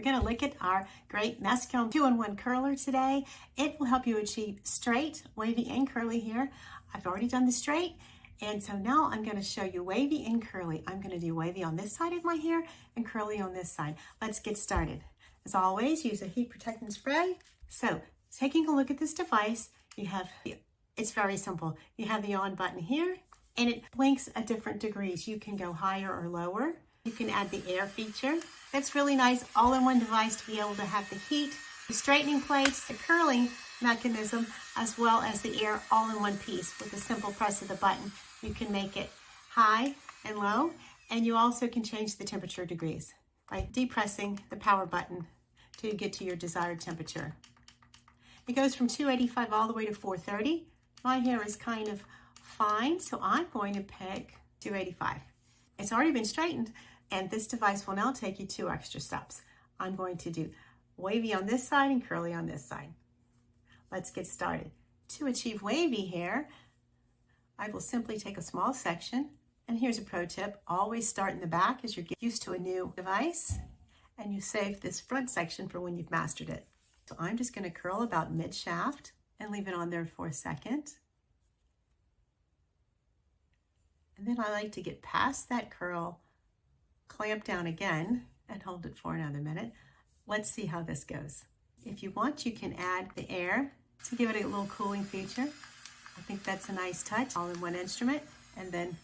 going to look at our great Mescomb 2-in-1 curler today. It will help you achieve straight, wavy, and curly hair. I've already done the straight, and so now I'm going to show you wavy and curly. I'm going to do wavy on this side of my hair and curly on this side. Let's get started. As always, use a heat protectant spray. So, taking a look at this device, it's very simple. You have the on button here, and it blinks at different degrees. You can go higher or lower. You can add the air feature. That's really nice, all-in-one device to be able to have the heat, the straightening plates, the curling mechanism, as well as the air all in one piece. With a simple press of the button, you can make it high and low, and you also can change the temperature degrees by depressing the power button to get to your desired temperature. It goes from 285 all the way to 430. My hair is kind of fine, so I'm going to pick 285. It's already been straightened, and this device will now take you 2 extra steps. I'm going to do wavy on this side and curly on this side. Let's get started. To achieve wavy hair, I will simply take a small section, and here's a pro tip. Always start in the back as you get used to a new device, and you save this front section for when you've mastered it. So I'm just going to curl about mid-shaft and leave it on there for a second. And then I like to get past that curl, clamp down again, and hold it for another minute. Let's see how this goes. If you want, you can add the air to give it a little cooling feature. I think that's a nice touch, all in one instrument, and then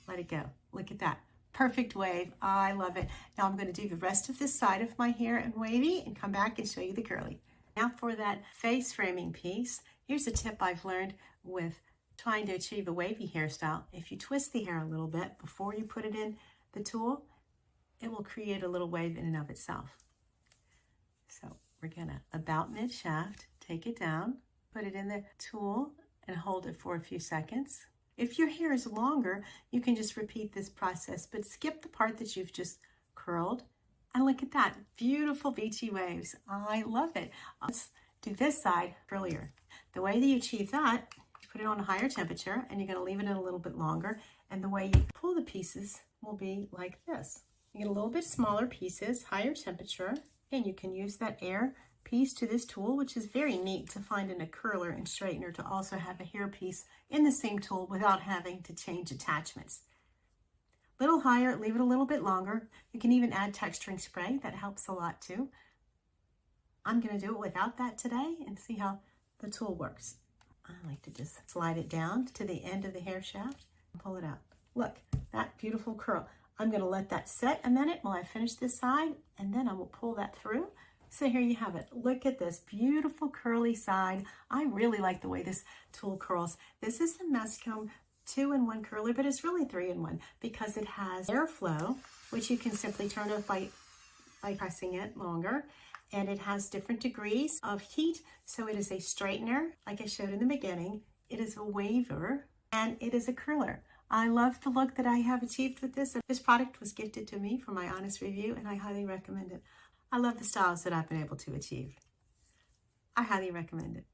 let it go. Look at that. Perfect wave. I love it. Now I'm going to do the rest of this side of my hair in wavy and come back and show you the curly. Now for that face framing piece, here's a tip I've learned with trying to achieve a wavy hairstyle. If you twist the hair a little bit before you put it in the tool, it will create a little wave in and of itself. So we're gonna, about mid-shaft, take it down, put it in the tool, and hold it for a few seconds. If your hair is longer, you can just repeat this process, but skip the part that you've just curled. And look at that, beautiful beachy waves. I love it. Let's do this side earlier. The way that you achieve that, you put it on a higher temperature, and you're gonna leave it in a little bit longer, and the way you pull the pieces will be like this. You get a little bit smaller pieces, higher temperature, and you can use that air piece to this tool, which is very neat to find in a curler and straightener, to also have a hair piece in the same tool without having to change attachments. Little higher, leave it a little bit longer. You can even add texturing spray. That helps a lot too. I'm going to do it without that today and see how the tool works. I like to just slide it down to the end of the hair shaft and pull it out. Look, that beautiful curl. I'm going to let that set a minute while I finish this side, and then I will pull that through. So here you have it. Look at this beautiful curly side. I really like the way this tool curls. This is the Mescomb 2-in-1 curler, but it's really 3-in-1 because it has airflow, which you can simply turn off by pressing it longer. And it has different degrees of heat. So it is a straightener, like I showed in the beginning. It is a waver, and it is a curler. I love the look that I have achieved with this. This product was gifted to me for my honest review, and I highly recommend it. I love the styles that I've been able to achieve. I highly recommend it.